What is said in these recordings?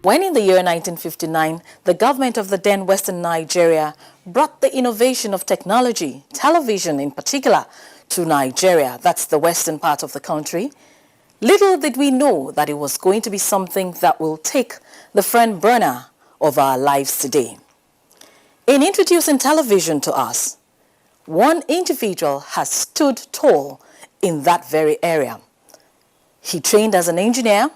When in the year 1959, the government of the then Western Nigeria brought the innovation of technology, television in particular, to Nigeria, that's the western part of the country, little did we know that it was going to be something that will take the front burner of our lives today. In introducing television to us, one individual has stood tall in that very area. He trained as an engineer.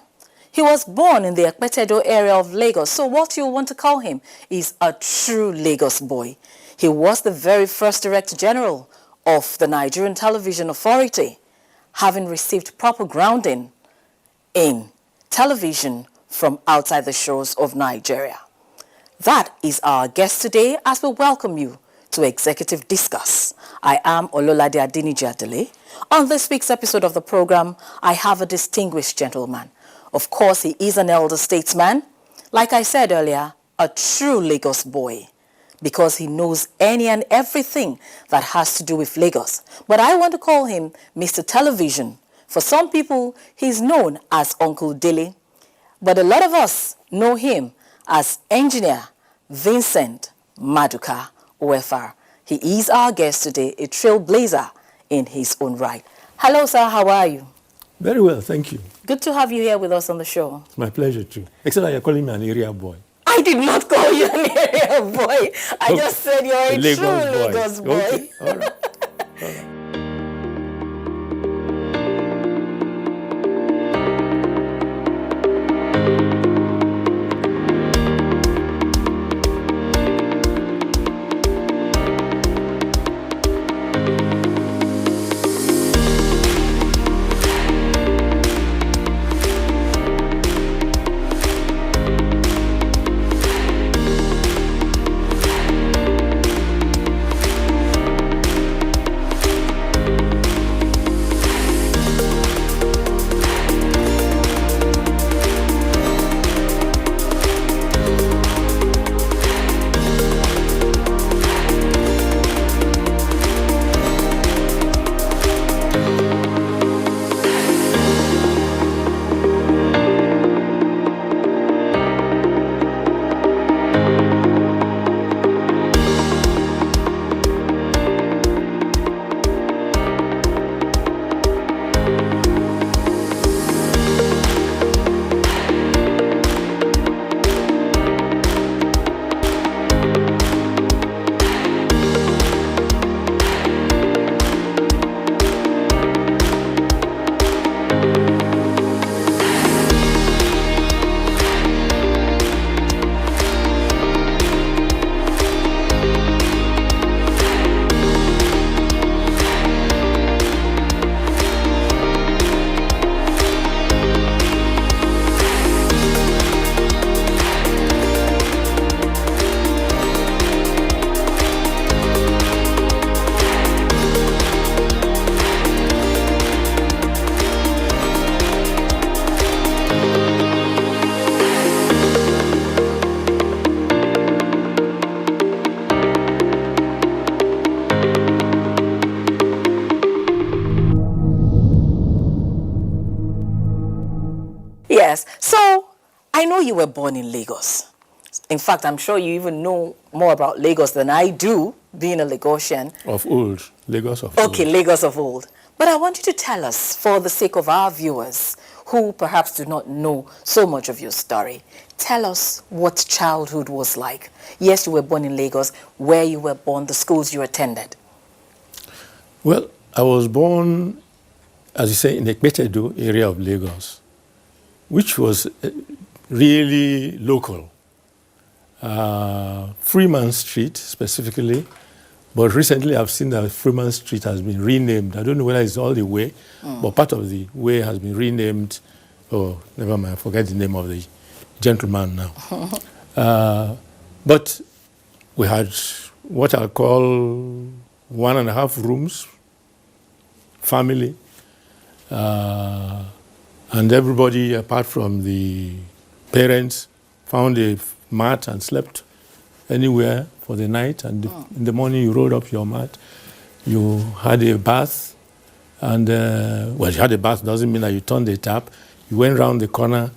He was born in the Ekpetedo area of Lagos, so what you want to call him is a true Lagos boy. He was the very first Director General of the Nigerian Television Authority, having received proper grounding in television from outside the shores of Nigeria. That is our guest today as we welcome you to Executive Discuss. I am Ololade Adiniji Adele. On this week's episode of the program, I have a distinguished gentleman. Of course, he is an elder statesman. Like I said earlier, a true Lagos boy, because he knows any and everything that has to do with Lagos. But I want to call him Mr. Television. For some people, he's known as Uncle Dilly. But a lot of us know him as Engineer Vincent Maduka OFR. He is our guest today, a trailblazer in his own right. Hello, sir. How are you? Very well, thank you. Good to have you here with us on the show. It's my pleasure too. Except that you're calling me an area boy. I did not call you an area boy. I just said you're a true Lagos boy. Okay. All right. All right. Yes, so I know you were born in Lagos. In fact, I'm sure you even know more about Lagos than I do, being a Lagosian. Of old, Lagos of old. Okay, Lagos of old. But I want you to tell us, for the sake of our viewers, who perhaps do not know so much of your story, tell us what childhood was like. Yes, you were born in Lagos, where you were born, the schools you attended. Well, I was born, as you say, in the Ekpetedo area of Lagos, which was really local. Freeman Street, specifically. But recently I've seen that Freeman Street has been renamed. I don't know whether it's all the way, but part of the way has been renamed. Oh, never mind, I forget the name of the gentleman now. But we had what I call 1.5 rooms, family, and everybody apart from the parents found a mat and slept anywhere for the night, and in the morning you rolled up your mat, you had a bath, and well, you had a bath doesn't mean that you turned the tap. You went round the corner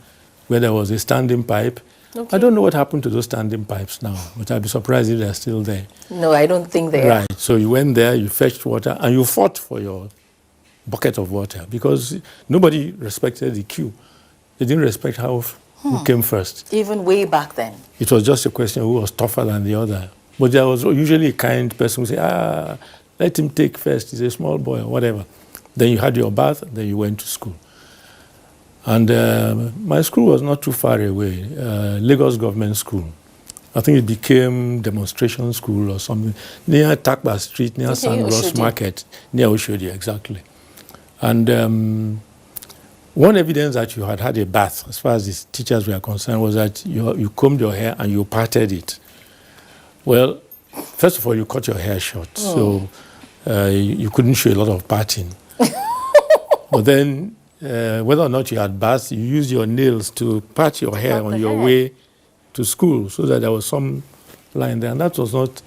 where there was a standing pipe, Okay. I don't know what happened to those standing pipes now, but I'd be surprised if they're still there. No, I don't think they are. Right. So you went there, you fetched water, and you fought for your bucket of water because nobody respected the queue. They didn't respect who came first. Even way back then. It was just a question of who was tougher than the other. But there was usually a kind person who would say, let him take first, he's a small boy, or whatever. Then you had your bath, then you went to school. And my school was not too far away, Lagos Government School. I think it became demonstration school or something, near Takba Street, near San Ross Market, near Oshodi, exactly. And one evidence that you had a bath, as far as the teachers were concerned, was that you combed your hair and you parted it. Well, first of all, you cut your hair short, so you couldn't show a lot of parting. But then, whether or not you had baths, you used your nails to part your hair on your way to school so that there was some line there. And that was not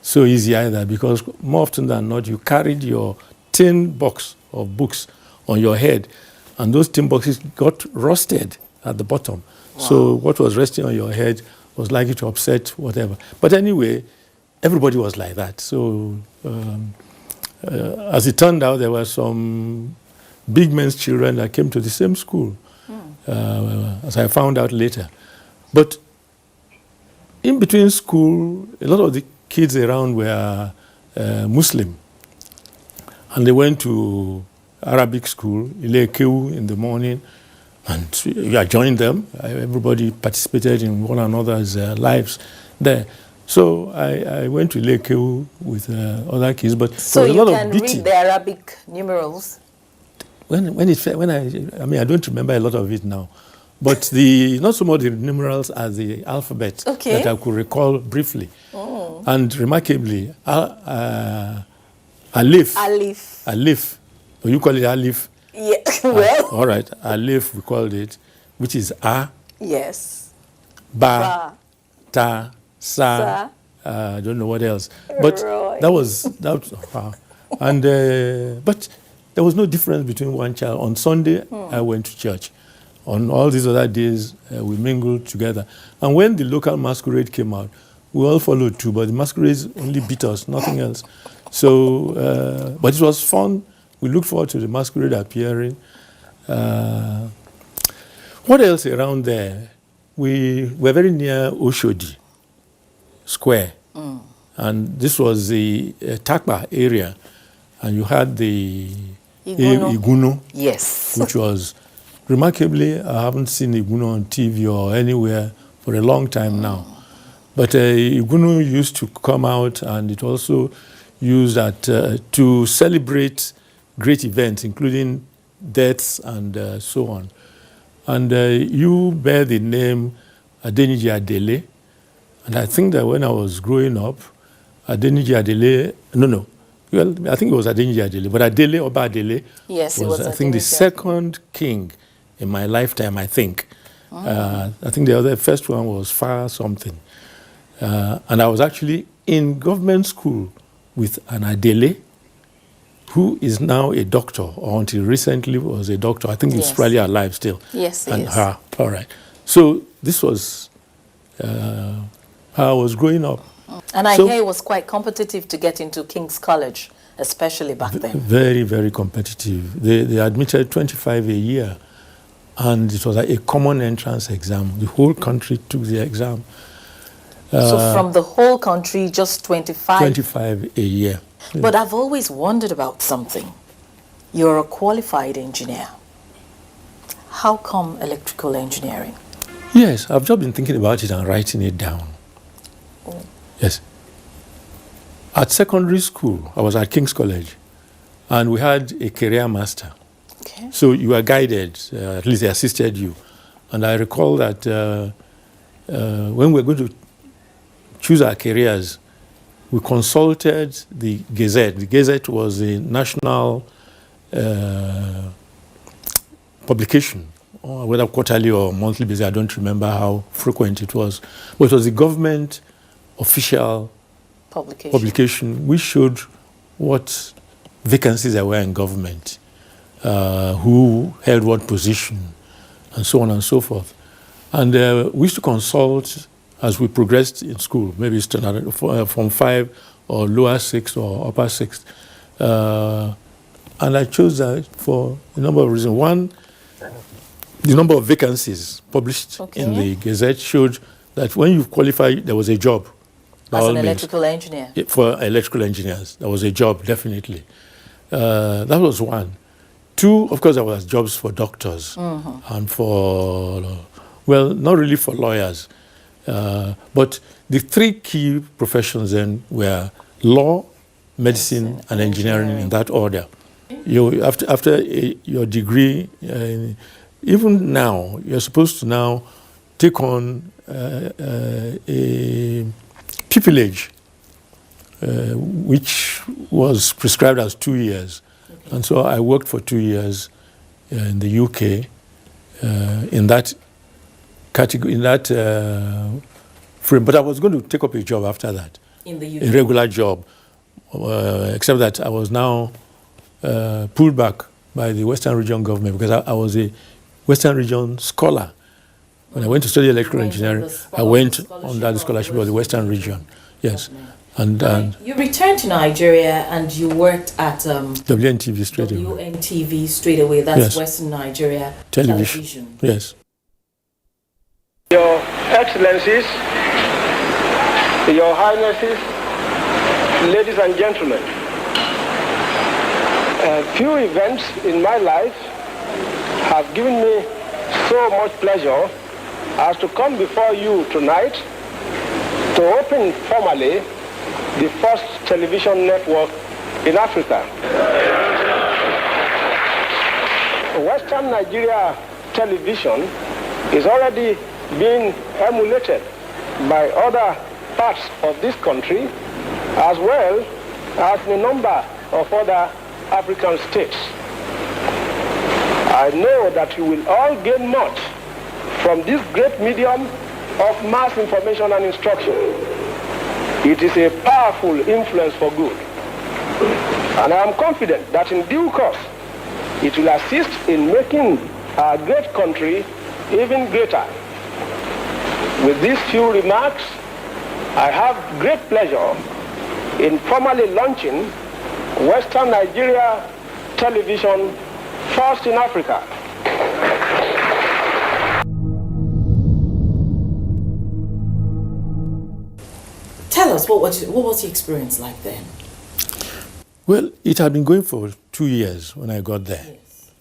so easy either because more often than not, you carried your tin box of books on your head and those tin boxes got rusted at the bottom. Wow. So what was resting on your head was likely to upset whatever. But anyway, everybody was like that. So as it turned out, there were some big men's children that came to the same school, as I found out later. But in between school, a lot of the kids around were Muslim. And they went to Arabic school, Ile-Kewu in the morning, and I joined them. Everybody participated in one another's lives there. So I went to Ile-Kewu with other kids, but so there was a lot of beating. So you can read the Arabic numerals? I don't remember a lot of it now, but not so much the numerals as the alphabet that I could recall briefly. Oh. And remarkably, Alif. You call it Alif? Yeah, well. All right, Alif we called it, which is A. Yes. Ba. Ta. Sa. I don't know what else. But that was and but there was no difference between one child. On Sunday, I went to church. On all these other days, we mingled together. And when the local masquerade came out, we all followed too, but the masquerades only beat us, nothing else. So, but it was fun. We looked forward to the masquerade appearing. What else around there? We were very near Oshodi Square. And this was the Takba area. And you had the Iguno. Yes. Which was, remarkably, I haven't seen Iguno on TV or anywhere for a long time now. But Iguno used to come out, and it also used to celebrate great events, including deaths and so on. And you bear the name Adeniji Adele. And I think that when I was growing up, Adeniji Adele, well, I think it was Adeniji Adele, but Adele, Oba Adele, was I think the second king in my lifetime, I think. I think the first one was Fa something. And I was actually in government school with an Adele, who is now a doctor, or until recently was a doctor. I think he's probably alive still. Yes, he is. All right. So this was how I was growing up. And I hear it was quite competitive to get into King's College, especially back then. Very, very competitive. They admitted 25 a year, and it was like a common entrance exam. The whole country took the exam. So from the whole country, just 25? 25 a year. But I've always wondered about something. You're a qualified engineer. How come electrical engineering? Yes, I've just been thinking about it and writing it down. Oh. Yes. At secondary school, I was at King's College, and we had a career master. Okay. So you were guided, at least they assisted you. And I recall that when we were going to choose our careers, we consulted the Gazette. The Gazette was a national publication, whether quarterly or monthly basis, I don't remember how frequent it was. But it was the government official publication which showed what vacancies there were in government, who held what position, and so on and so forth. And we used to consult as we progressed in school, maybe standard from 5 or lower 6 or upper 6. And I chose that for a number of reasons. One, the number of vacancies published in the Gazette showed that when you qualified, there was a job. As an electrical engineer? For electrical engineers, there was a job, definitely. That was one. Two, of course, there was jobs for doctors and for, well, not really for lawyers. But the three key professions then were law, medicine, and engineering in that order. After your degree, even now, you're supposed to now take on a pupillage, which was prescribed as 2 years. And so I worked for 2 years in the UK in that category, in that frame. But I was going to take up a job after that. In the UK? A regular job, except that I was now pulled back by the Western Region government because I was a Western Region scholar. When I went to study electrical engineering, I went under the scholarship of the Western Region. Yes. And you returned to Nigeria and you worked at WNTV straight away. WNTV straight away. That's yes. Western Nigeria Television. Yes. Your Excellencies, Your Highnesses, ladies and gentlemen, a few events in my life have given me so much pleasure as to come before you tonight to open formally the first television network in Africa. Western Nigeria Television is already being emulated by other parts of this country as well as in a number of other African states. I know that you will all gain much from this great medium of mass information and instruction. It is a powerful influence for good. And I am confident that in due course, it will assist in making our great country even greater. With these few remarks, I have great pleasure in formally launching Western Nigeria Television, first in Africa. Tell us, what was the experience like then? Well, it had been going for 2 years when I got there. Yes.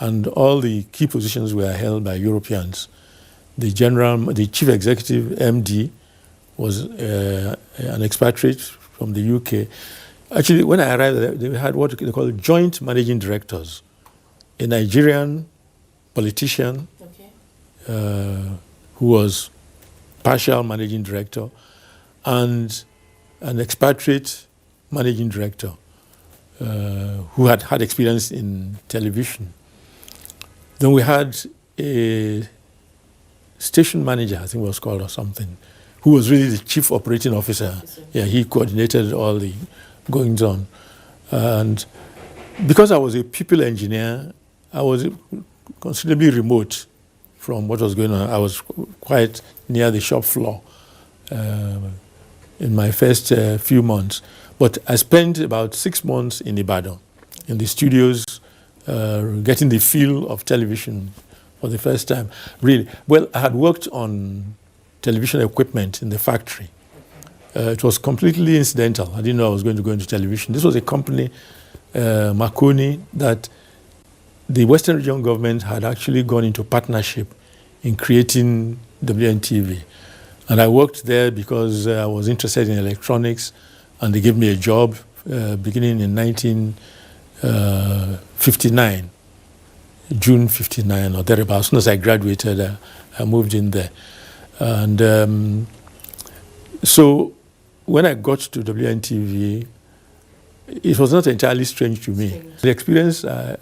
And all the key positions were held by Europeans. The chief executive, MD, was an expatriate from the UK. Actually, when I arrived there, they had what they call joint managing directors. A Nigerian politician who was partial managing director, and an expatriate managing director who had had experience in television. Then we had a station manager, I think it was called or something, who was really the chief operating officer. Yeah, he coordinated all the goings on. And because I was a people engineer, I was considerably remote from what was going on. I was quite near the shop floor in my first few months. But I spent about 6 months in Ibadan, in the studios, getting the feel of television for the first time. Really, well, I had worked on television equipment in the factory. It was completely incidental. I didn't know I was going to go into television. This was a company, Marconi, that the Western Region government had actually gone into partnership in creating WNTV. And I worked there because I was interested in electronics, and they gave me a job beginning in 1959, June 59 or thereabouts. As soon as I graduated, I moved in there. And so when I got to WNTV, it was not entirely strange to me. The experience I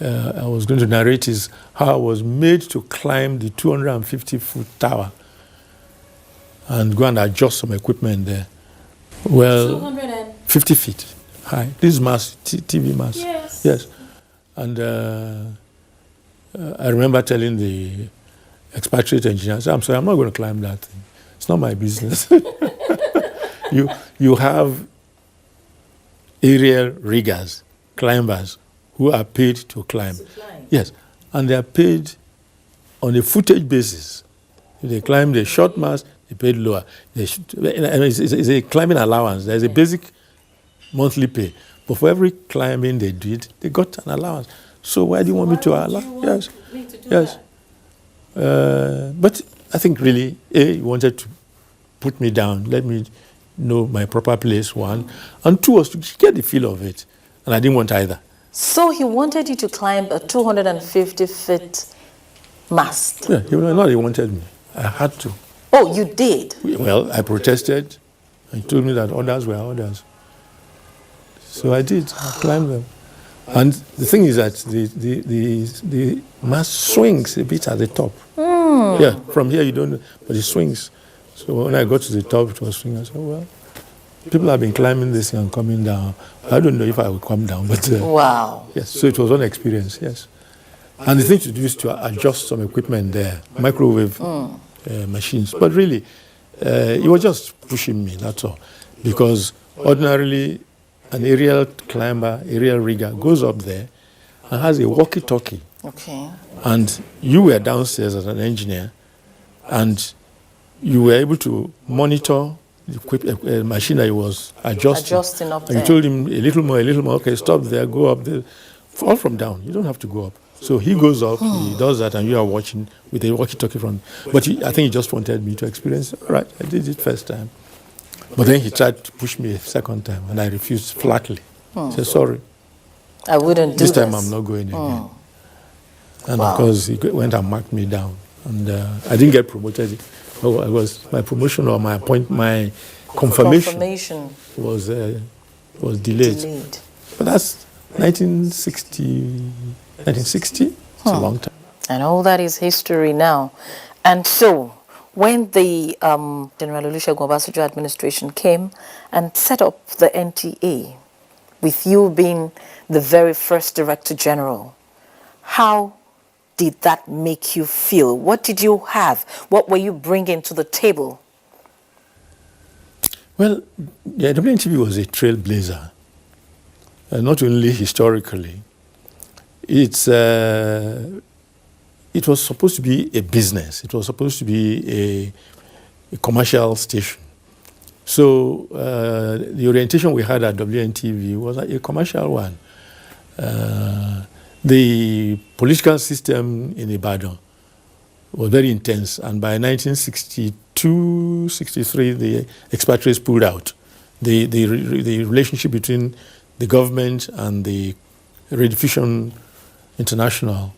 was going to narrate is how I was made to climb the 250-foot tower and go and adjust some equipment there. Well, 250 feet high. This is mass, TV mass. Yes. Yes. And I remember telling expatriate engineer. I said, I'm sorry, I'm not going to climb that thing. It's not my business. You have aerial riggers, climbers, who are paid to climb. Yes, and they are paid on a footage basis. If they climb the short mast, they paid lower. It's a climbing allowance. There's a basic monthly pay. But for every climbing they did, they got an allowance. So why do you want me to allow? Yes, yes. But I think really, he wanted to put me down, let me know my proper place, one. And two was to get the feel of it. And I didn't want either. So he wanted you to climb a 250-foot mast. Yeah, he wanted me. I had to. Oh, you did? Well, I protested. He told me that orders were orders. So I did. I climbed them. And the thing is that the mast swings a bit at the top. Yeah, from here you don't know, but it swings. So when I got to the top, it was swinging. I said, well, people have been climbing this and coming down. I don't know if I will come down, but... wow. Yes, so it was an experience, yes. And the thing to do is to adjust some equipment there, microwave machines. But really, it was just pushing me, that's all. Because ordinarily, an aerial climber, aerial rigger goes up there and has a walkie-talkie. Okay. And you were downstairs as an engineer, and you were able to monitor the machine that he was adjusting up and there. you told him a little more, okay, stop there, go up there. All from down. You don't have to go up. So he goes up, he does that, and you are watching with a walkie-talkie from. But I think he just wanted me to experience. All right, I did it first time. But then he tried to push me a second time, and I refused flatly. I said, sorry. I wouldn't do this. This time I'm not going again. And of course, he went and marked me down. And I didn't get promoted. It was my promotion or my confirmation was delayed. But that's 1960. It's a long time. And all that is history now. And so, when the General Olusegun Obasanjo administration came and set up the NTA, with you being the very first Director General, how did that make you feel? What did you have? What were you bringing to the table? Well, the WNTV was a trailblazer, not only historically. It was supposed to be a business. It was supposed to be a commercial station. So the orientation we had at WNTV was a commercial one. The political system in Ibadan was very intense, and by 1962, 63, the expatriates pulled out. The relationship between the government and the Rediffusion International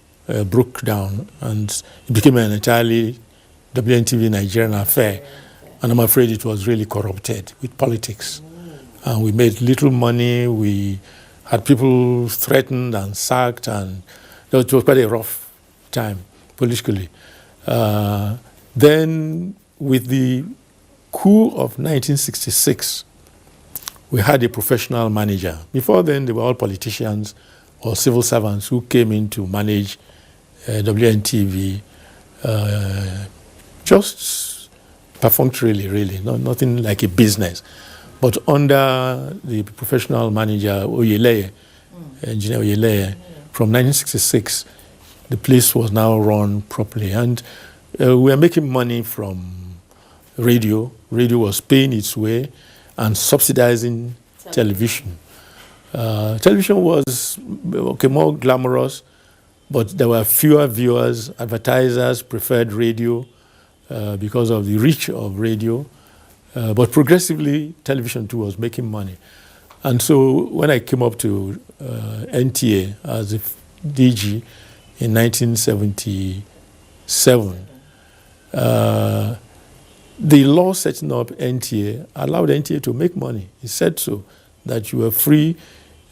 broke down, and it became an entirely WNTV Nigerian affair. And I'm afraid it was really corrupted with politics. And we made little money. We had people threatened and sacked, and it was quite a rough time politically. Then, with the coup of 1966, we had a professional manager. Before then, they were all politicians or civil servants who came in to manage WNTV, just perfunctorily, really, nothing like a business. But under the professional manager, Oyeleye, Engineer Oyeleye, from 1966, the place was now run properly. And we were making money from radio. Radio was paying its way and subsidizing television. Television was more glamorous, but there were fewer viewers. Advertisers preferred radio because of the reach of radio. But progressively, television too was making money. And so when I came up to NTA as a DG in 1977, the law setting up NTA allowed NTA to make money. It said so, that you were free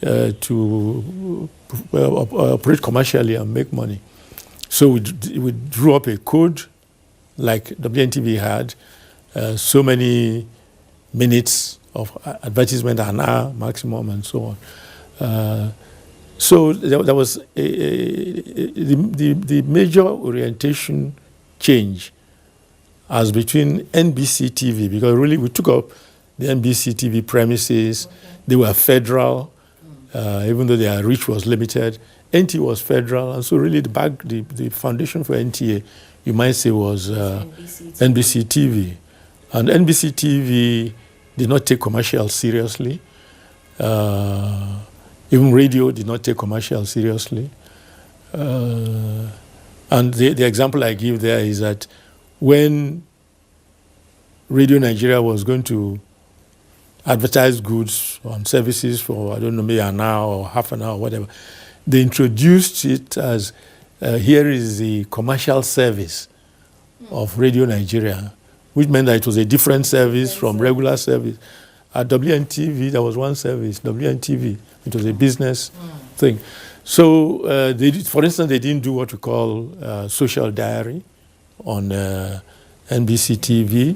to operate commercially and make money. So we drew up a code like WNTV had, so many minutes of advertisement an hour maximum and so on. So there was the major orientation change as between NBC TV, because really we took up the NBC TV premises. They were federal, even though their reach was limited. NTA was federal, and so really the foundation for NTA, you might say, was NBC TV. And NBC TV did not take commercials seriously. Even radio did not take commercials seriously. And the example I give there is that when Radio Nigeria was going to advertise goods and services for, I don't know, maybe an hour or half an hour or whatever, they introduced it as, here is the commercial service of Radio Nigeria, which meant that it was a different service from regular service. At WNTV, there was one service, WNTV. It was a business thing. So, for instance, they didn't do what we call social diary on NBC TV.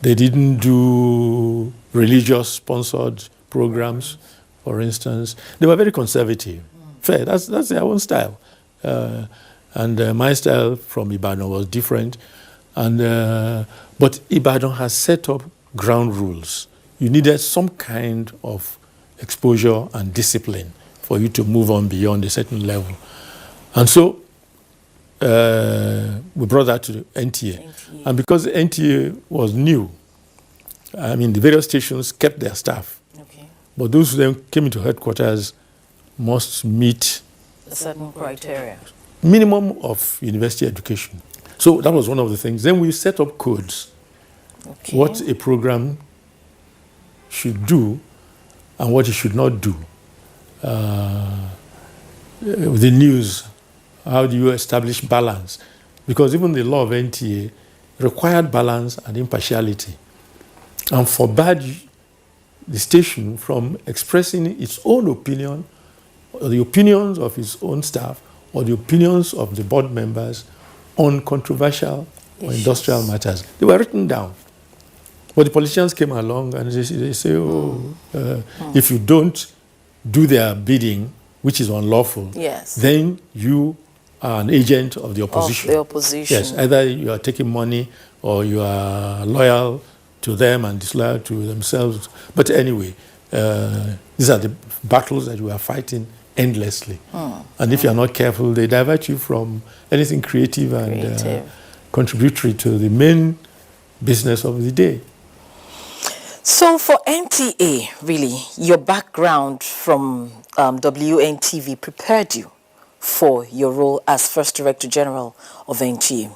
They didn't do religious-sponsored programs, for instance. They were very conservative. Fair, that's their own style. And my style from Ibadan was different. But Ibadan has set up ground rules. You needed some kind of exposure and discipline for you to move on beyond a certain level. And so we brought that to NTA. And because NTA was new, I mean, the various stations kept their staff. Okay. But those who then came into headquarters must meet a certain criteria. Minimum of university education. So that was one of the things. Then we set up codes. Okay. What a program should do and what it should not do. The news, how do you establish balance? Because even the law of NTA required balance and impartiality and forbade the station from expressing its own opinion or the opinions of its own staff or the opinions of the board members on controversial or industrial matters. They were written down. But the politicians came along and they say, if you don't do their bidding, which is unlawful, yes, then you are an agent of the opposition. Of the opposition. Yes, either you are taking money or you are loyal to them and disloyal to themselves. But anyway, these are the battles that you are fighting endlessly. And if you are not careful, they divert you from anything creative and contributory to the main business of the day. So for NTA, really, your background from WNTV prepared you for your role as First Director General of NTA.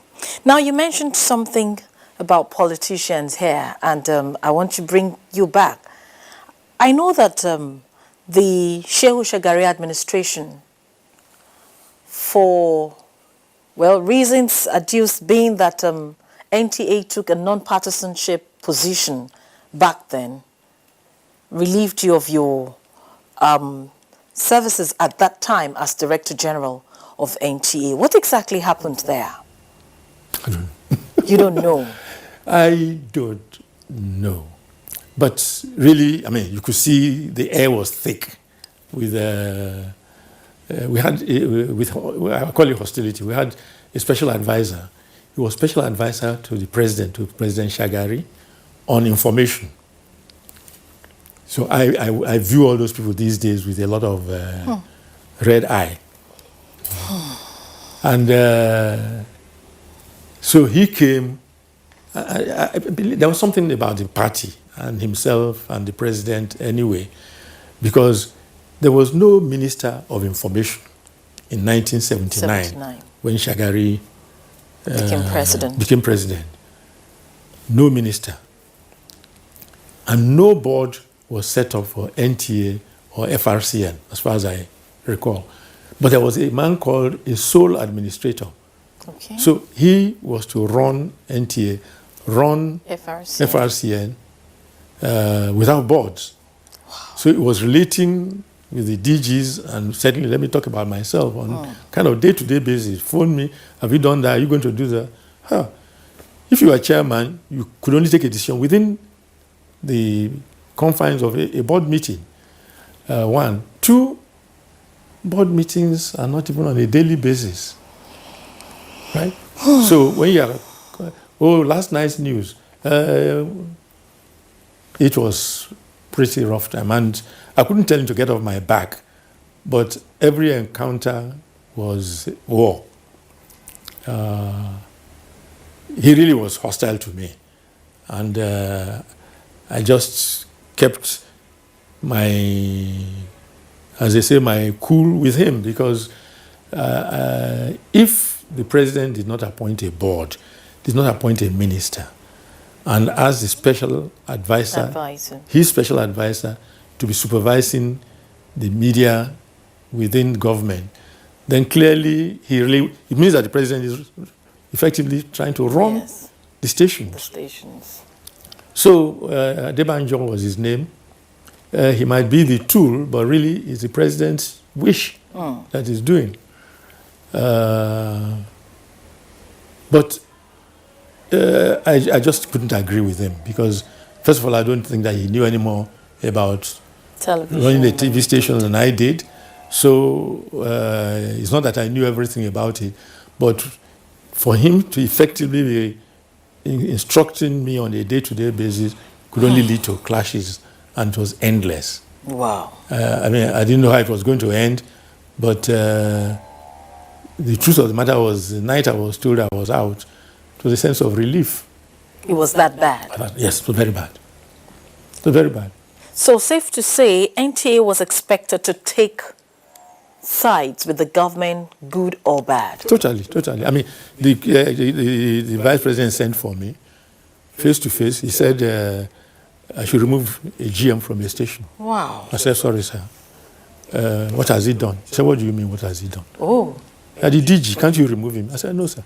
Now, you mentioned something about politicians here, and I want to bring you back. I know that the Shehu Shagari administration, for, well, reasons adduced being that NTA took a non-partisanship position back then, relieved you of your services at that time as Director General of NTA. What exactly happened there? I don't know. You don't know? I don't know. But really, I mean, you could see the air was thick with, we had, I call it hostility. We had a special advisor. He was special advisor to the president, to President Shagari, on information. So I view all those people these days with a lot of red eye. And so he came. I believe there was something about the party and himself and the president anyway, because there was no minister of information in 1979 when Shagari became president. No minister. And no board was set up for NTA or FRCN, as far as I recall. But there was a man called a sole administrator. Okay. So he was to run NTA, run FRCN without boards. Wow. So it was relating with the DGs, and certainly let me talk about myself on kind of day-to-day basis. Phone me, have you done that? Are you going to do that? If you are chairman, you could only take a decision within the confines of a board meeting. One. Two, board meetings are not even on a daily basis. right? So when you are, last night's news, it was pretty rough time, and I couldn't tell him to get off my back, but every encounter was war. He really was hostile to me, and I just kept my, as they say, my cool with him, because if the president did not appoint a board, did not appoint a minister, and as the special advisor, his special advisor, to be supervising the media within government, then clearly it means that the president is effectively trying to run the stations. So Adebanjo was his name. He might be the tool, but really it's the president's wish that he's doing. But I just couldn't agree with him, because, first of all, I don't think that he knew any more about running the TV station than I did. So it's not that I knew everything about it, but for him to effectively be instructing me on a day-to-day basis could only lead to clashes, and it was endless. Wow. I mean, I didn't know how it was going to end, but the truth of the matter was, the night I was told I was out, it was a sense of relief. It was that bad? Yes, it was very bad. It was very bad. So safe to say, NTA was expected to take sides with the government, good or bad? Totally, totally. I mean, the vice president sent for me, face to face. He said I should remove a GM from a station. Wow. I said, sorry, sir. What has he done? He said, what do you mean, what has he done? Oh. The DG, can't you remove him? I said, no, sir.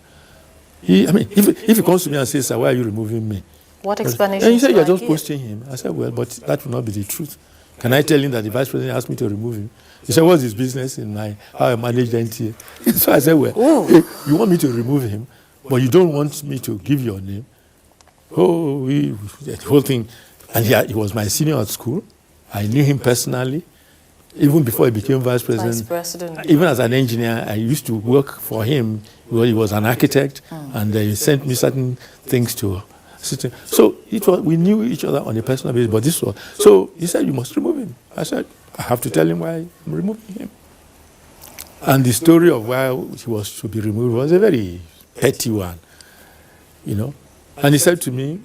If he comes to me and says, sir, why are you removing me? What explanation? And he said, you're just posting him. I said, well, but that will not be the truth. Can I tell him that the vice president asked me to remove him? He said, what's his business in how I manage the NTA? So I said, well, you want me to remove him, but you don't want me to give your name? The whole thing. And he was my senior at school. I knew him personally, even before he became vice president. Even as an engineer, I used to work for him. He was an architect, and he sent me certain things to. So we knew each other on a personal basis, but this was. So he said, you must remove him. I said, I have to tell him why I'm removing him. And the story of why he was to be removed was a very petty one, you know. And he said to me,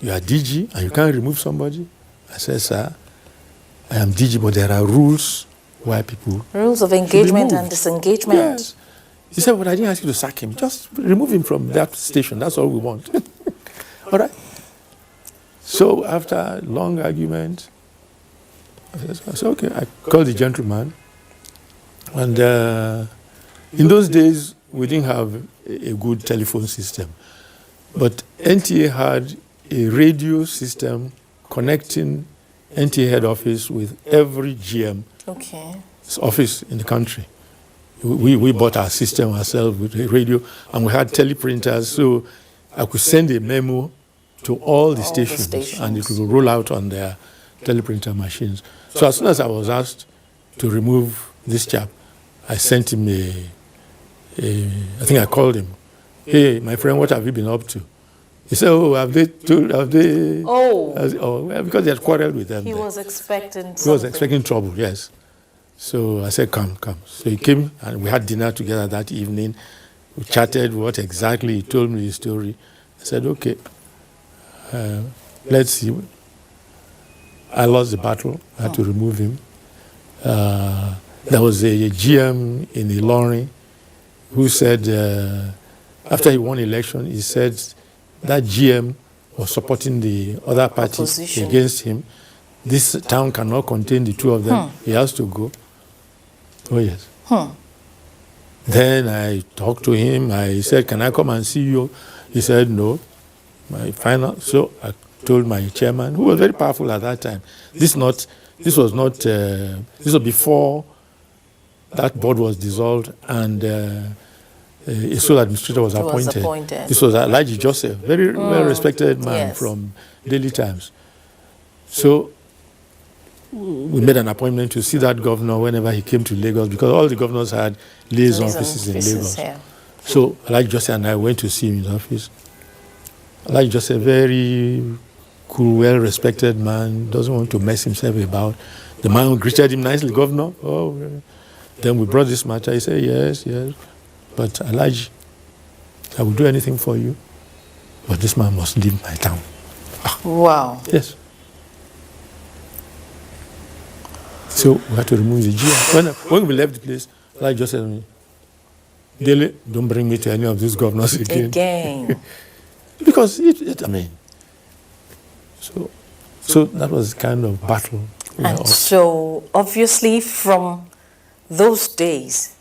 you are DG and you can't remove somebody? I said, sir, I am DG, but there are rules why people... Rules of engagement and disengagement. Yes. He said, but I didn't ask you to sack him. Just remove him from that station. That's all we want. All right. So after long argument, I said, okay. I called the gentleman. And in those days, we didn't have a good telephone system. But NTA had a radio system connecting NTA head office with every GM office in the country. We bought our system ourselves with a radio, and we had teleprinters, so I could send a memo to all the stations, and it would roll out on their teleprinter machines. So as soon as I was asked to remove this chap, I sent him I think I called him. Hey, my friend, what have you been up to? He said, well, because they had quarreled with them. He was expecting He was expecting trouble, yes. So I said, come. So he came, and we had dinner together that evening. We chatted what exactly, he told me his story. I said, okay, let's see. I lost the battle. I had to remove him. There was a GM in Ilorin who said, after he won election, he said that GM was supporting the other party against him. This town cannot contain the two of them. He has to go. Oh, yes. Then I talked to him. I said, can I come and see you? He said, no. So I told my chairman, who was very powerful at that time, this was before that board was dissolved and a sole administrator was appointed. This was Alhaji Joseph, very well-respected man from Daily Times. So we made an appointment to see that governor whenever he came to Lagos, because all the governors had liaison offices in Lagos. So Elijah Joseph and I went to see him in his office. Elijah Joseph, very cool, well-respected man, doesn't want to mess himself about. The man who greeted him nicely, Governor. Oh, then we brought this matter. He said, yes, yes. But Elijah, I will do anything for you, but this man must leave my town. Wow. Yes. So we had to remove the GM. When we left the place, Elijah just said to me, Dele, don't bring me to any of these governors again. Because so that was kind of battle. And so obviously from those days,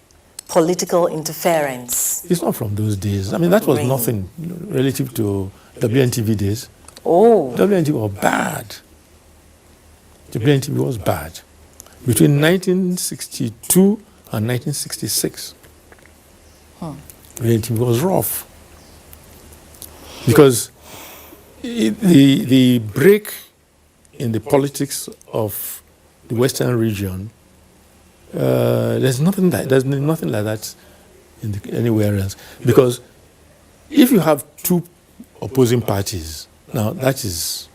political interference. It's not from those days. I mean, that was nothing relative to WNTV days. Oh. WNTV was bad. WNTV was bad. Between 1962 and 1966, WNTV was rough. Because the break in the politics of the Western region, there's nothing like that anywhere else. Because if you have two opposing parties, now that is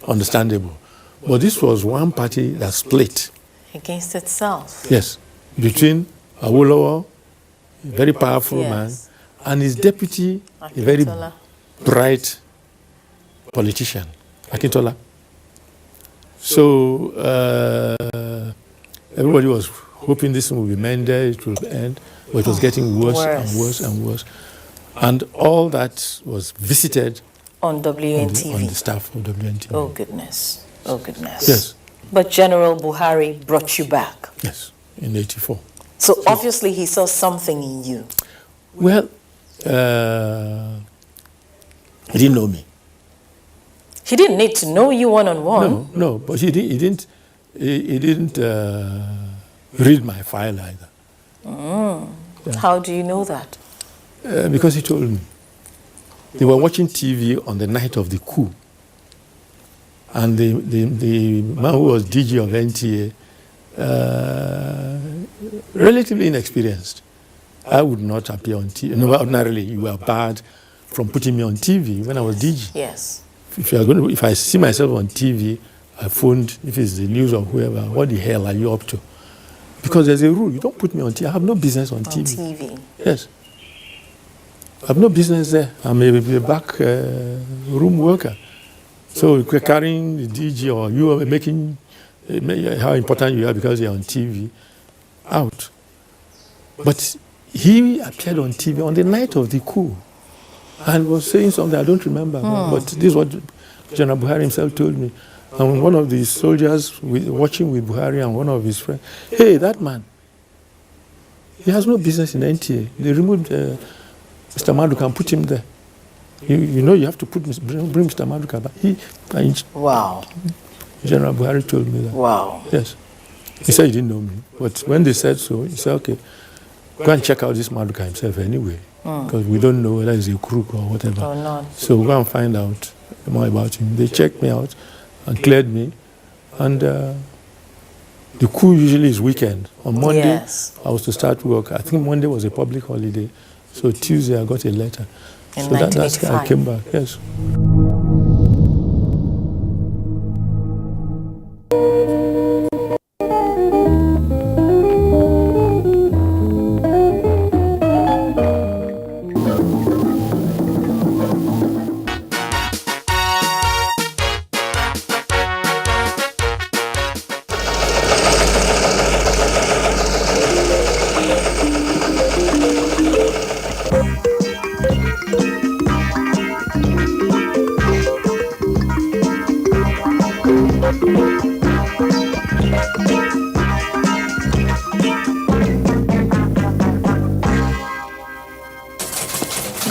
understandable. But this was one party that split against itself. Yes, between Awolowo, a very powerful man, and his deputy, a very bright politician, Akintola. So everybody was hoping this would be mended, it would end, but it was getting worse and worse and worse. And all that was visited on WNTV. On the staff of WNTV. Oh, goodness. Oh, goodness. Yes. But General Buhari brought you back. Yes, in '84. So obviously he saw something in you. Well, he didn't know me. He didn't need to know you one-on-one. No, but he didn't read my file either. Yeah. How do you know that? Because he told me. They were watching TV on the night of the coup. And the man who was DG of NTA, relatively inexperienced. I would not appear on TV. No, ordinarily, you were barred from putting me on TV when I was DG. Yes. If I see myself on TV, I phoned, if it's the news or whoever, what the hell are you up to? Because there's a rule, you don't put me on TV. I have no business on TV. Yes. I have no business there. I'm a back room worker. So you're carrying the DG or you are making how important you are because you're on TV out. But he appeared on TV on the night of the coup and was saying something I don't remember. But this is what General Buhari himself told me. And one of the soldiers watching with Buhari and one of his friends, hey, that man, he has no business in NTA. They removed Mr. Maduka and put him there. You know you have to bring Mr. Maduka back. Wow. General Buhari told me that. Wow. Yes. He said he didn't know me. But when they said so, he said, okay, go and check out this Maduka himself anyway. Because we don't know whether he's a crook or whatever. Or not. So go and find out more about him. They checked me out and cleared me. And the coup usually is weekend. On Monday, I was to start work. I think Monday was a public holiday. So Tuesday I got a letter. In so 1985. that's how I came back, yes.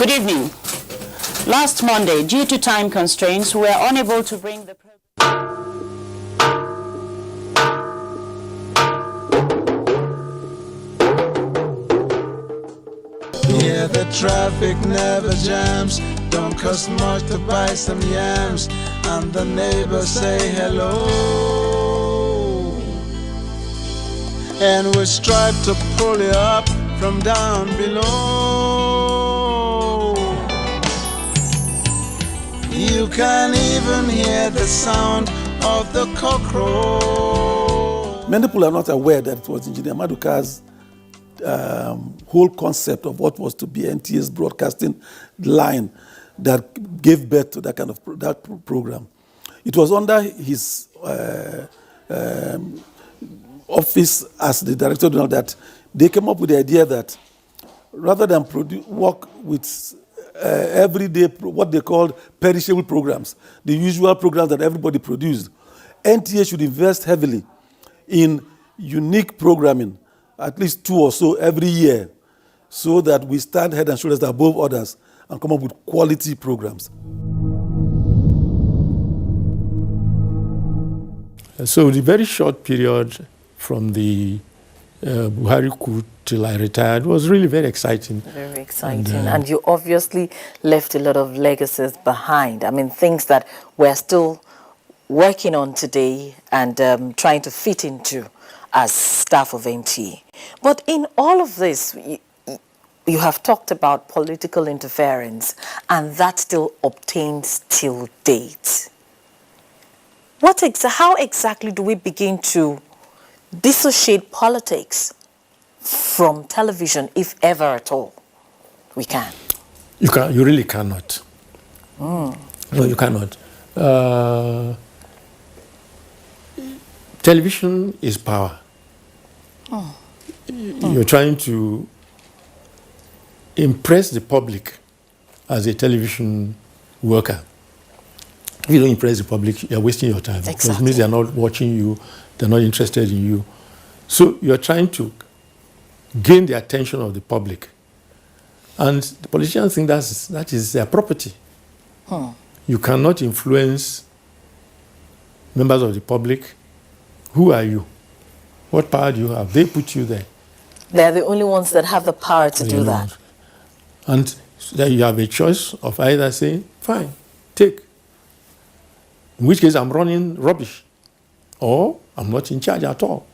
Good evening. Last Monday, due to time constraints, we were unable to bring the Yeah, the traffic never jams. Don't cost much to buy some yams. And the neighbors say hello. And we strive to pull you up from down below. You can even hear the sound of the cockroach. Many people are not aware that it was Engineer Maduka's whole concept of what was to be NTA's broadcasting line that gave birth to that kind of program. It was under his office as the Director General that they came up with the idea that rather than work with everyday, what they called perishable programs, the usual programs that everybody produced, NTA should invest heavily in unique programming, at least 2 or so every year, so that we stand head and shoulders above others and come up with quality programs. So the very short period from the Buhari coup till I retired was really very exciting. Very exciting. And you obviously left a lot of legacies behind. I mean, things that we're still working on today and trying to fit into as staff of NTA. But in all of this, you have talked about political interference, and that still obtains till date. How exactly do we begin to dissociate politics from television, if ever at all we can? You really cannot. No, you cannot. Television is power. You're trying to impress the public as a television worker. If you don't impress the public, you're wasting your time. Exactly. It means they're not watching you, they're not interested in you. So you're trying to gain the attention of the public. And the politicians think that is their property. You cannot influence members of the public. Who are you? What power do you have? They put you there. They're the only ones that have the power to do that. And then you have a choice of either saying, fine, take. In which case I'm running rubbish. Or I'm not in charge at all.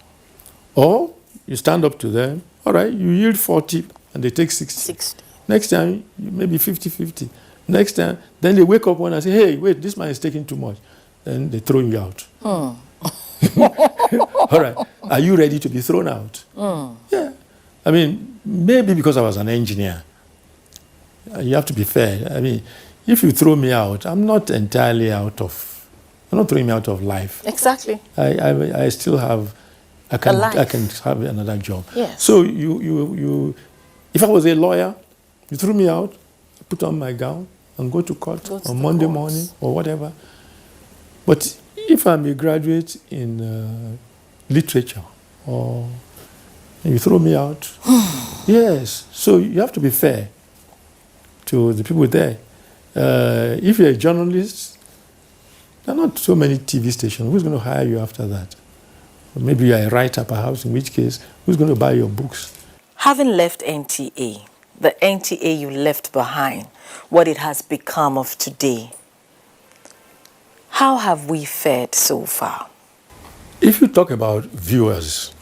Or you stand up to them, all right, you yield 40 and they take 60. Next time, maybe 50-50. Next time, then they wake up one and say, hey, wait, this man is taking too much. Then they throw you out. All right, are you ready to be thrown out? Yeah. I mean, maybe because I was an engineer. You have to be fair. I mean, if you throw me out, I'm not throwing me out of life. Exactly. I still have, I can have another job. Yes. So if I was a lawyer, you threw me out, I put on my gown and go to court on Monday morning or whatever. But if I'm a graduate in literature or you throw me out, yes. So you have to be fair to the people there. If you're a journalist, there are not so many TV stations. Who's going to hire you after that? Or maybe you're a writer, perhaps, in which case, who's going to buy your books? Having left NTA, the NTA you left behind, what it has become of today, how have we fared so far? If you talk about viewers,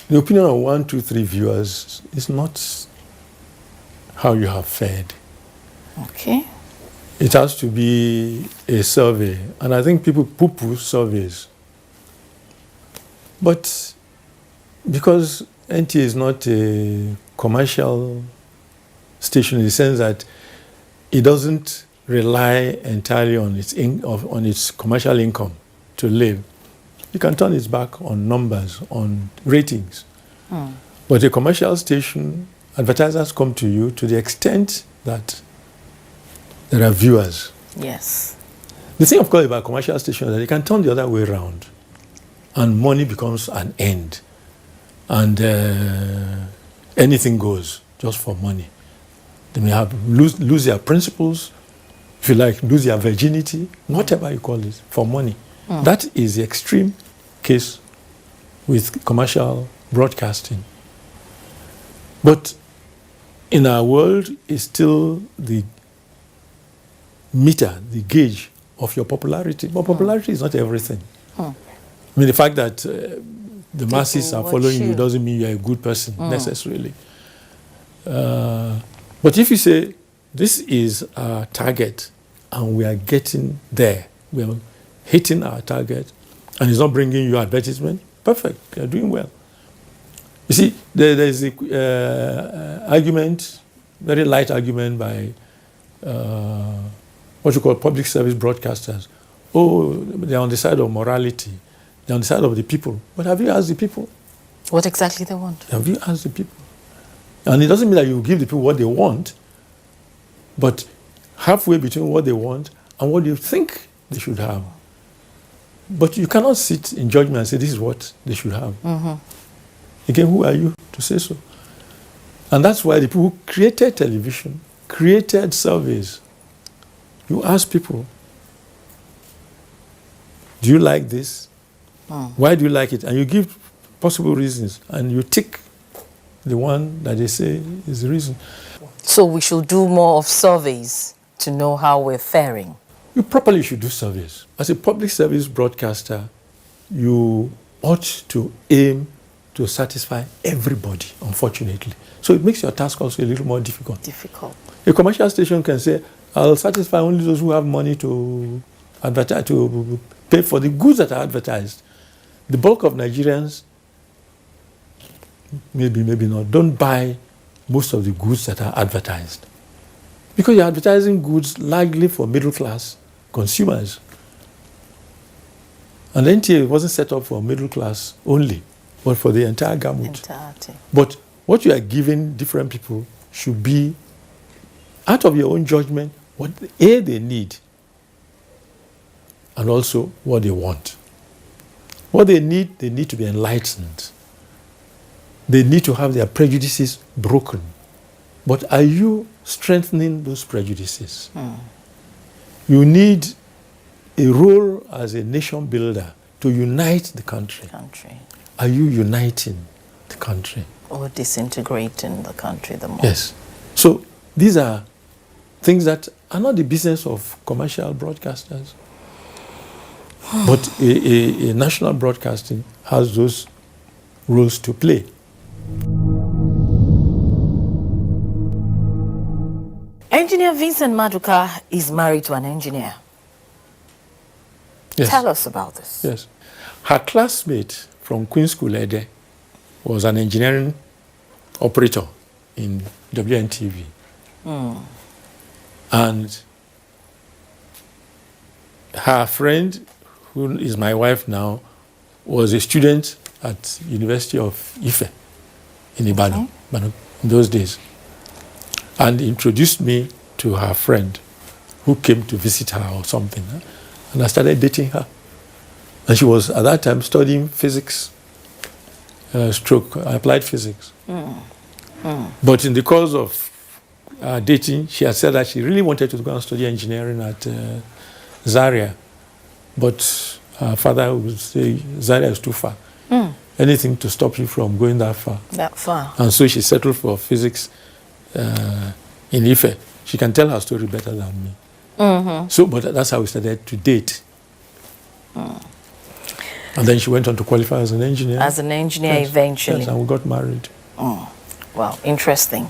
the opinion of 1, 2, 3 viewers is not how you have fared. Okay. It has to be a survey, and I think people poo-poo surveys. But because NTA is not a commercial station in the sense that it doesn't rely entirely on its commercial income to live, it can turn its back on numbers, on ratings. But a commercial station, advertisers come to you to the extent that there are viewers. Yes. The thing, of course, about commercial stations is that they can turn the other way around, and money becomes an end, and anything goes just for money. They may lose their principles, if you like, lose their virginity, whatever you call it, for money. That is the extreme case with commercial broadcasting. But in our world, it's still the meter, the gauge of your popularity. But popularity is not everything. I mean, the fact that the masses are following you doesn't mean you're a good person necessarily. But if you say this is our target, and we are getting there. We are hitting our target, and it's not bringing you advertisement. Perfect, you are doing well. You see, there is the argument, very light argument by what you call public service broadcasters. Oh, they're on the side of morality. They're on the side of the people. But have you asked the people? What exactly they want? Have you asked the people? And it doesn't mean that you give the people what they want, but halfway between what they want and what you think they should have. But you cannot sit in judgment and say this is what they should have. Mm-hmm. Again, who are you to say so? And that's why the people who created television, created surveys. You ask people, do you like this? Why do you like it? And you give possible reasons, and you tick the one that they say is the reason. So we should do more of surveys to know how we're faring. You properly should do surveys. As a public service broadcaster, you ought to aim to satisfy everybody, unfortunately. So it makes your task also a little more difficult. A commercial station can say, I'll satisfy only those who have money to advertise, to pay for the goods that are advertised. The bulk of Nigerians, maybe not, don't buy most of the goods that are advertised. Because you're advertising goods largely for middle class consumers. And NTA wasn't set up for middle class only, but for the entire gamut. But what you are giving different people should be, out of your own judgment, what they need, and also what they want. What they need to be enlightened. They need to have their prejudices broken. But are you strengthening those prejudices? You need a role as a nation builder to unite the country. Are you uniting the country? Or disintegrating the country the more? Yes. So these are things that are not the business of commercial broadcasters. But a national broadcasting has those roles to play. Engineer Vincent Maduka is married to an engineer. Yes. Tell us about this. Yes. Her classmate from Queen's School Ede was an engineering operator in WNTV. And her friend, who is my wife now, was a student at University of Ife in Ibadan, in those days, and introduced me to her friend who came to visit her or something. And I started dating her. And she was, at that time, studying physics, stroke applied physics. But in the course of dating, she had said that she really wanted to go and study engineering at Zaria. But her father would say, Zaria is too far. Anything to stop you from going that far. And so she settled for physics in Ife. She can tell her story better than me. So, but that's how we started to date. And then she went on to qualify as an engineer. As an engineer, yes, eventually. Yes, and we got married. Well, interesting.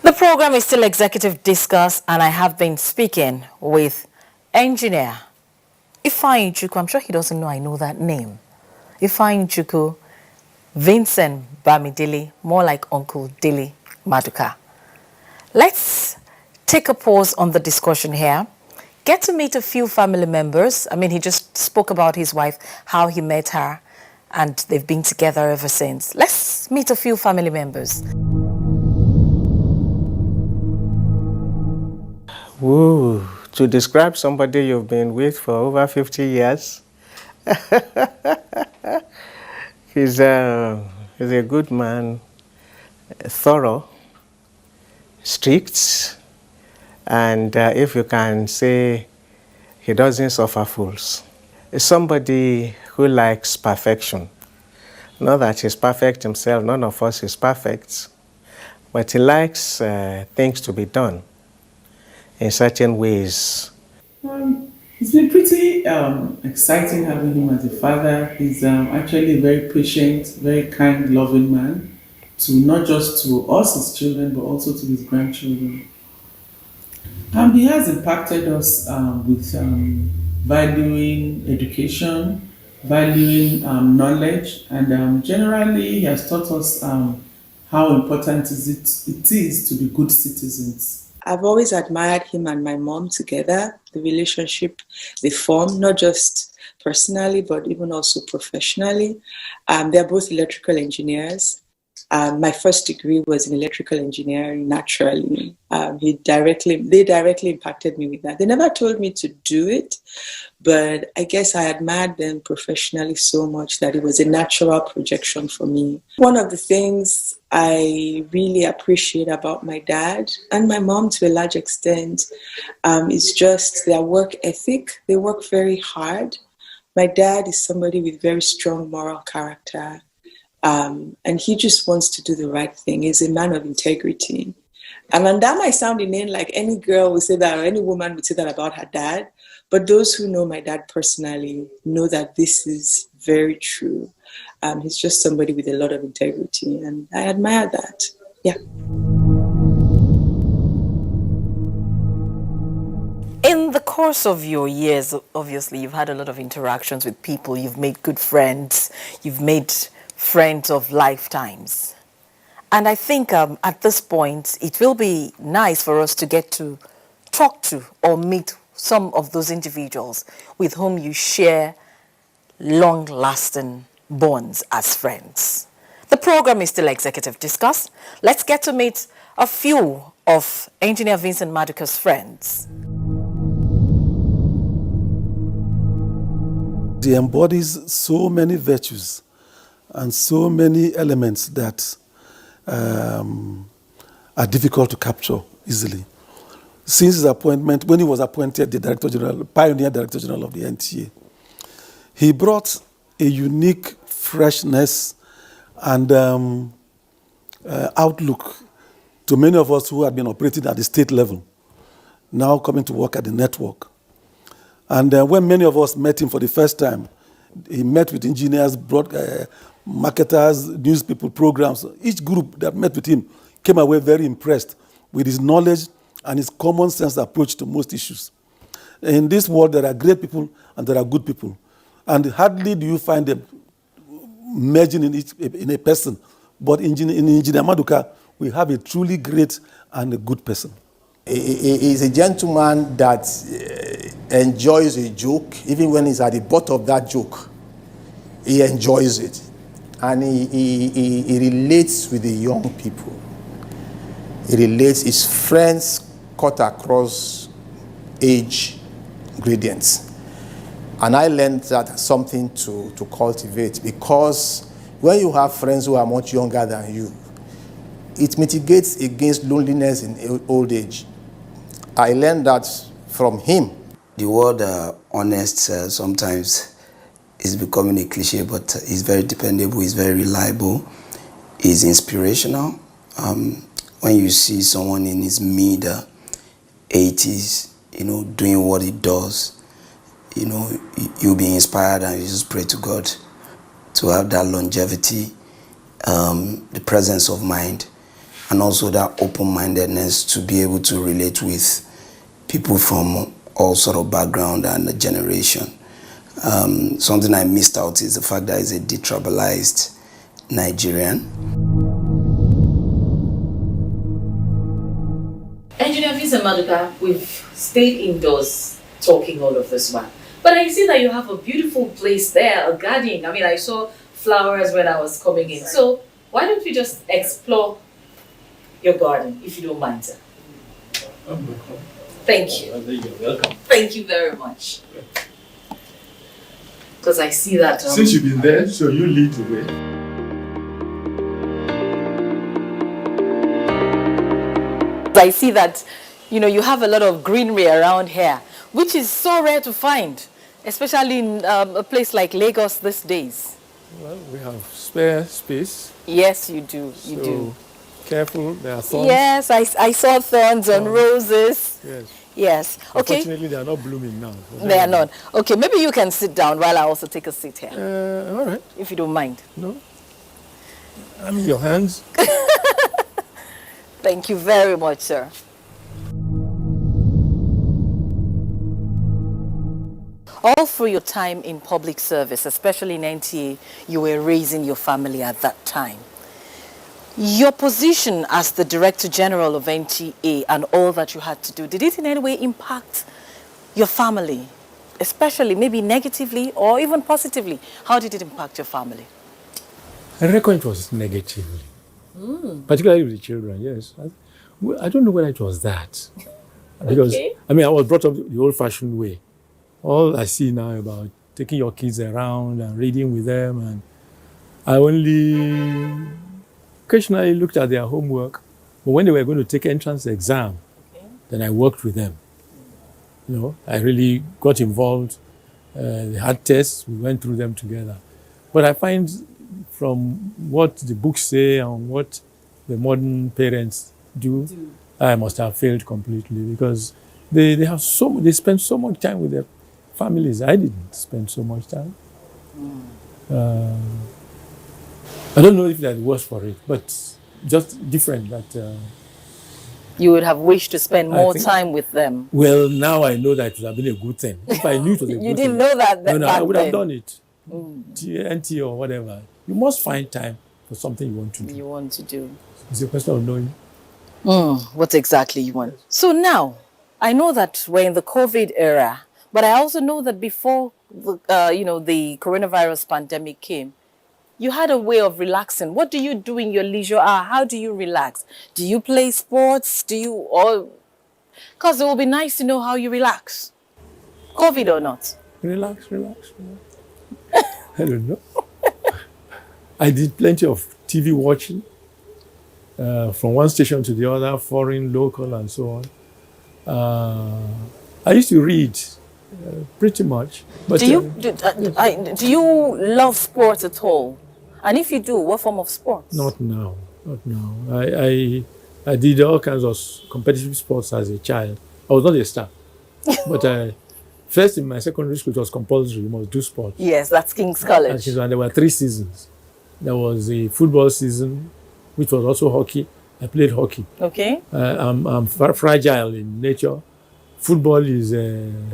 The program is still Executive Discuss, and I have been speaking with engineer Ifeanyi Chukwu. I'm sure he doesn't know I know that name. Ifeanyi Chukwu, Vincent Bamidele, more like Uncle Dele Maduka. Let's take a pause on the discussion here. Get to meet a few family members. I mean, he just spoke about his wife, how he met her, and they've been together ever since. Let's meet a few family members. Woo, to describe somebody you've been with for over 50 years, he's a good man, thorough, strict, and if you can say, he doesn't suffer fools. He's somebody who likes perfection. Not that he's perfect himself, none of us is perfect, but he likes things to be done in certain ways. It's been pretty exciting having him as a father. He's actually a very patient, very kind, loving man, to not just to us, his children, but also to his grandchildren. He has impacted us with valuing education, valuing knowledge, and generally he has taught us how important it is to be good citizens. I've always admired him and my mom together, the relationship they formed, not just personally, but even also professionally. They're both electrical engineers. My first degree was in electrical engineering, naturally. They directly impacted me with that. They never told me to do it, but I guess I admired them professionally so much that it was a natural projection for me. One of the things I really appreciate about my dad and my mom to a large extent is just their work ethic. They work very hard. My dad is somebody with very strong moral character. And he just wants to do the right thing. He's a man of integrity. And that might sound inane, like any girl would say that, or any woman would say that about her dad. But those who know my dad personally know that this is very true. He's just somebody with a lot of integrity, and I admire that. Yeah. In the course of your years, obviously, you've had a lot of interactions with people. You've made good friends. You've made friends of lifetimes. And I think at this point, it will be nice for us to get to talk to or meet some of those individuals with whom you share long-lasting bonds as friends. The program is still Executive Discuss. Let's get to meet a few of Engineer Vincent Maduka's friends. He embodies so many virtues and so many elements that are difficult to capture easily. Since his appointment, when he was appointed the Director General, Pioneer Director General of the NTA, he brought a unique freshness and outlook to many of us who had been operating at the state level, now coming to work at the network. And when many of us met him for the first time, he met with engineers, marketers, news people, programs. Each group that met with him came away very impressed with his knowledge and his common sense approach to most issues. In this world, there are great people and there are good people. And hardly do you find them merging in a person. But in Engineer Maduka, we have a truly great and a good person. He's a gentleman that enjoys a joke, even when he's at the butt of that joke. He enjoys it. And he relates with the young people. He relates, his friends cut across age gradients. And I learned that something to cultivate, because when you have friends who are much younger than you, it mitigates against loneliness in old age. I learned that from him. The word honest sometimes is becoming a cliche, but he's very dependable, he's very reliable, he's inspirational. When you see someone in his mid-80s, doing what he does, you'll be inspired, and you just pray to God to have that longevity, the presence of mind, and also that open-mindedness to be able to relate with people from all sort of background and generation. Something I missed out is the fact that he's a detribalized Nigerian. Engineer Vincent Maduka, we've stayed indoors talking all of this while. But I see that you have a beautiful place there, a garden. I mean, I saw flowers when I was coming in. So why don't we just explore your garden, if you don't mind, sir? Thank you. You're welcome. Thank you very much. Because I see that... Since you've been there, so you lead the way. I see that, you have a lot of greenery around here, which is so rare to find, especially in a place like Lagos these days. Well, we have spare space. Yes, you do. You do. Careful, there are thorns. Yes, I saw thorns on roses. Yes. Yes. Okay. Unfortunately, they are not blooming now. So they are not. Okay, maybe you can sit down while I also take a seat here. All right. If you don't mind. No. I'm in your hands. all through your time in public service, especially in NTA, you were raising your family at that time. Your position as the Director General of NTA and all that you had to do, did it in any way impact your family, especially maybe negatively or even positively? How did it impact your family? I reckon it was negatively, particularly with the children, yes. I don't know whether it was that. Because, I mean, I was brought up the old-fashioned way. All I see now about taking your kids around and reading with them, and I only occasionally looked at their homework, but when they were going to take entrance exam, then I worked with them. You know, I really got involved. They had tests, we went through them together. But I find from what the books say and what the modern parents do, I must have failed completely because they spend so much time with their families. I didn't spend so much time. I don't know if that was for it, but just different. That you would have wished to spend more time with them. Well, now I know that it would have been a good thing. If I knew it was a good thing. You didn't know that then? No, I would have done it. TNT or whatever. You must find time for something you want to do. It's a question of knowing. What exactly you want. So now, I know that we're in the COVID era, but I also know that before the coronavirus pandemic came, you had a way of relaxing. What do you do in your leisure hour? How do you relax? Do you play sports? Because it will be nice to know how you relax. COVID or not? Relax. I don't know. I did plenty of TV watching. From one station to the other, foreign, local, and so on. I used to read pretty much. But do you love sports at all? And if you do, what form of sports? Not now. I did all kinds of competitive sports as a child. I was not a star, but first in my secondary school it was compulsory. You must do sports. Yes, that's King's College. And there were 3 seasons. There was the football season, which was also hockey. I played hockey. Okay. I'm fragile in nature. Football is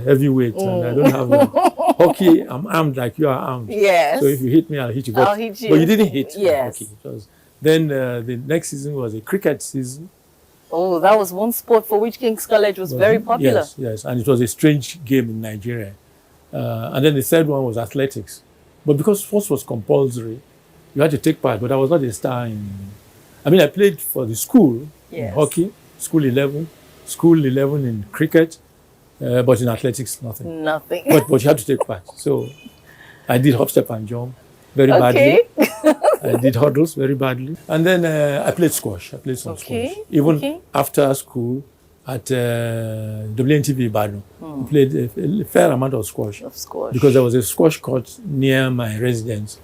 heavyweight, and I don't have that. Hockey, I'm armed like you are armed. Yes. So if you hit me, I'll hit you. I'll hit you. But you didn't hit yes. hockey. Then the next season was a cricket season. Oh, that was one sport for which King's College was very popular. Yes, and it was a strange game in Nigeria. And then the third one was athletics. But because sports was compulsory, you had to take part, but I was not a star I played for the school in hockey, school 11 in cricket, but in athletics, nothing. Nothing. But you had to take part. So I did hop, step, and jump very badly. I did hurdles very badly. And then I played squash. I played some squash. Even after school at WNTV Ibadan, I played a fair amount of squash. Because there was a squash court near my residence.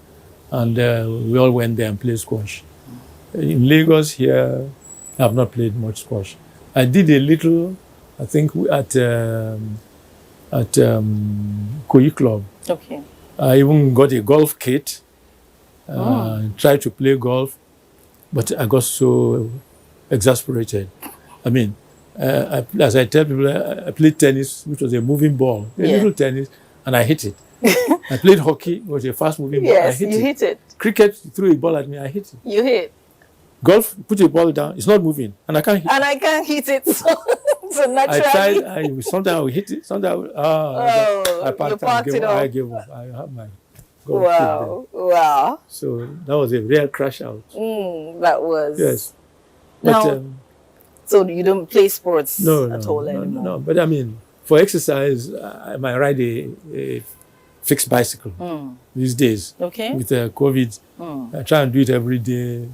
And we all went there and played squash. In Lagos here, I have not played much squash. I did a little, I think, at Koyi Club. Okay. I even got a golf kit, tried to play golf, but I got so exasperated. As I tell people, I played tennis, which was a moving ball, a little tennis, and I hit it. I played hockey, it was a fast-moving ball. I hit it. Cricket, threw a ball at me, I hit it. You hit. Golf, put a ball down, it's not moving, and I can't hit it. And I can't hit it, so naturally. I tried, sometimes I would hit it, sometimes I gave up. I had my golf kit there. Wow. So that was a real crash out. That was. Yes. But, so you don't play sports at all anymore? No, but for exercise, I might ride a fixed bicycle these days. Okay. With COVID, I try and do it every day.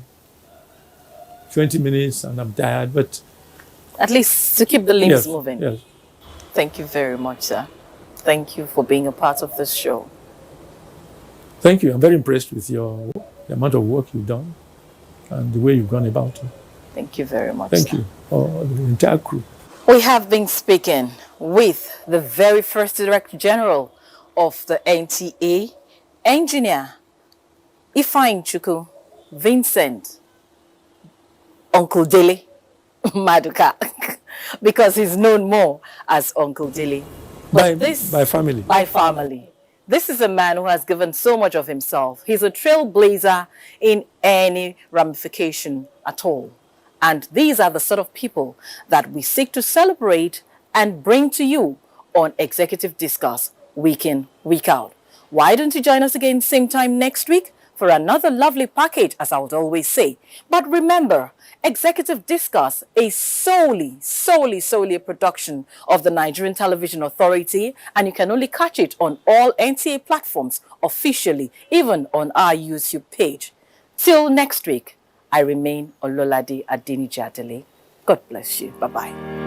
20 minutes and I'm tired, but... At least to keep the limbs moving. Yes. Thank you very much, sir. Thank you for being a part of this show. Thank you. I'm very impressed with the amount of work you've done and the way you've gone about it. Thank you very much, Thank you, the entire crew. We have been speaking with the very first Director General of the NTA, Engineer Ifeanyichukwu Vincent Uncle Dele Maduka, because he's known more as Uncle Dele. But by family. By family. This is a man who has given so much of himself. He's a trailblazer in any ramification at all. And these are the sort of people that we seek to celebrate and bring to you on Executive Discuss week in, week out. Why don't you join us again same time next week for another lovely package, as I would always say. But remember, Executive Discuss is solely a production of the Nigerian Television Authority, and you can only catch it on all NTA platforms officially, even on our YouTube page. Till next week, I remain Ololade Adeniji. God bless you. Bye-bye.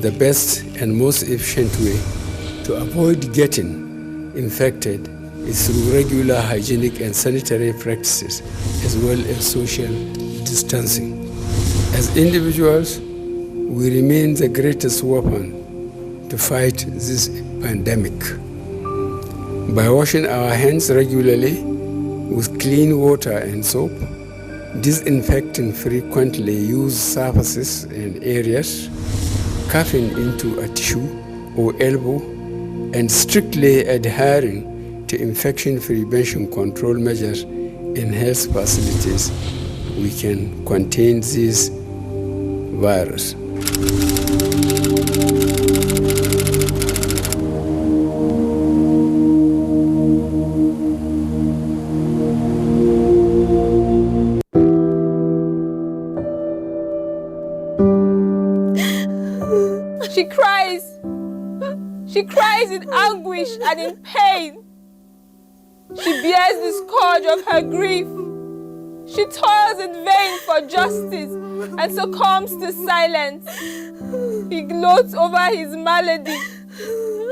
The best and most efficient way to avoid getting infected is through regular hygienic and sanitary practices, as well as social distancing. As individuals, we remain the greatest weapon to fight this pandemic. By washing our hands regularly with clean water and soap, disinfecting frequently used surfaces and areas, coughing into a tissue or elbow, and strictly adhering to infection prevention control measures in health facilities, we can contain this virus. She cries in anguish and in pain. She bears the scourge of her grief. She toils in vain for justice and succumbs to silence. He gloats over his malady.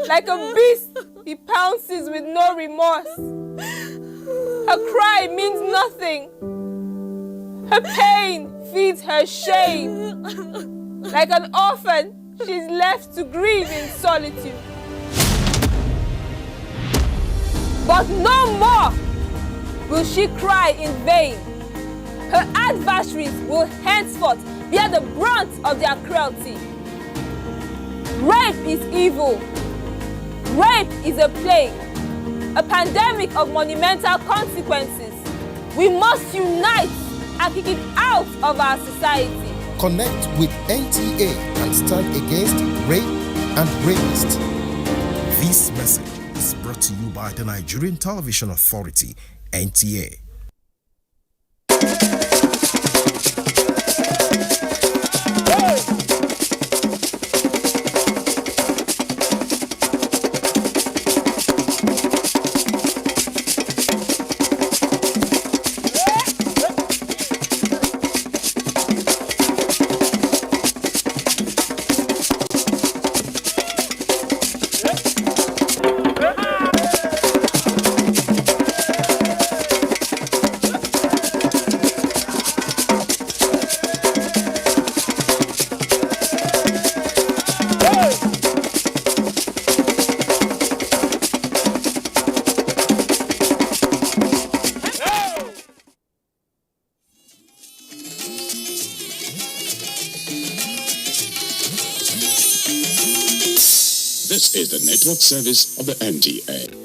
Like a beast, he pounces with no remorse. Her cry means nothing. Her pain feeds her shame. Like an orphan, she's left to grieve in solitude. But no more will she cry in vain. Her adversaries will henceforth bear the brunt of their cruelty. Rape is evil. Rape is a plague, a pandemic of monumental consequences. We must unite and kick it out of our society. Connect with NTA and stand against rape and rapists. This message is brought to you by the Nigerian Television Authority, NTA. This is the network service of the NTA.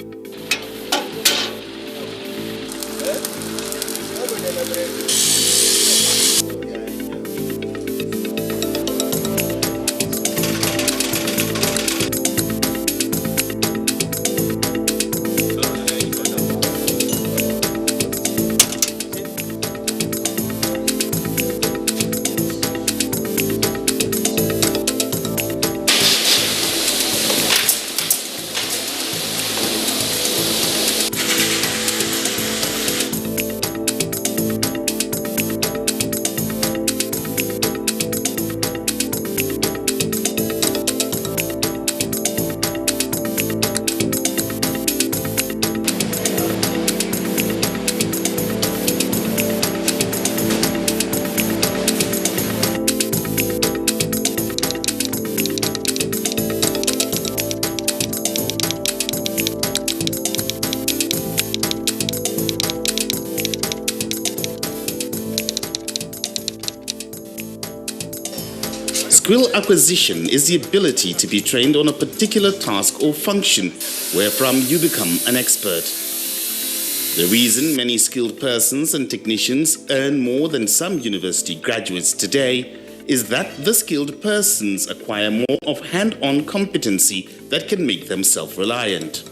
Skill acquisition is the ability to be trained on a particular task or function wherefrom you become an expert. The reason many skilled persons and technicians earn more than some university graduates today is that the skilled persons acquire more of hand-on competency that can make them self-reliant.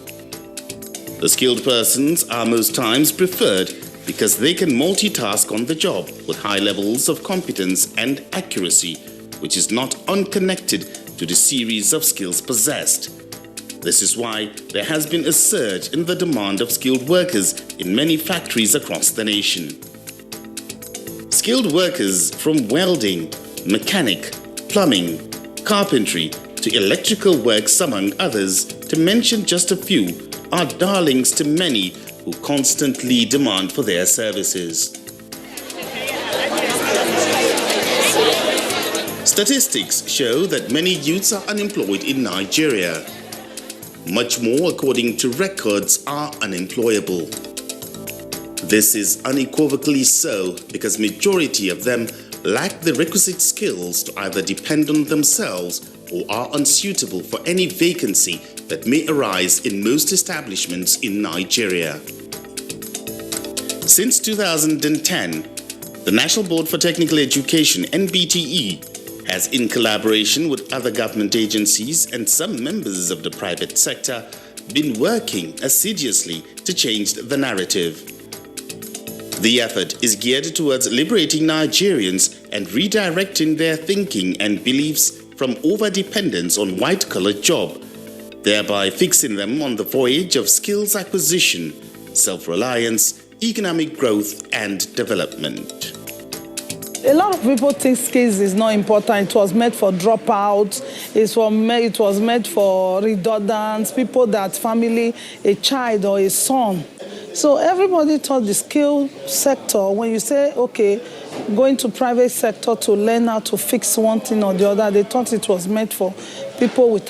The skilled persons are most times preferred because they can multitask on the job with high levels of competence and accuracy, which is not unconnected to the series of skills possessed. This is why there has been a surge in the demand of skilled workers in many factories across the nation. Skilled workers from welding, mechanic, plumbing, carpentry to electrical works, among others, to mention just a few, are darlings to many who constantly demand for their services. Statistics show that many youths are unemployed in Nigeria. Much more, according to records, are unemployable. This is unequivocally so because majority of them lack the requisite skills to either depend on themselves or are unsuitable for any vacancy that may arise in most establishments in Nigeria. Since 2010, the National Board for Technical Education, NBTE, has, in collaboration with other government agencies and some members of the private sector, been working assiduously to change the narrative. The effort is geared towards liberating Nigerians and redirecting their thinking and beliefs from over-dependence on white-collar job, thereby fixing them on the voyage of skills acquisition, self-reliance, economic growth and development. A lot of people think skills is not important. It was made for dropouts. It was made for redundants, people that family, a child or a son. So everybody thought the skill sector, when you say, okay, going to private sector to learn how to fix one thing or the other, they thought it was meant for people with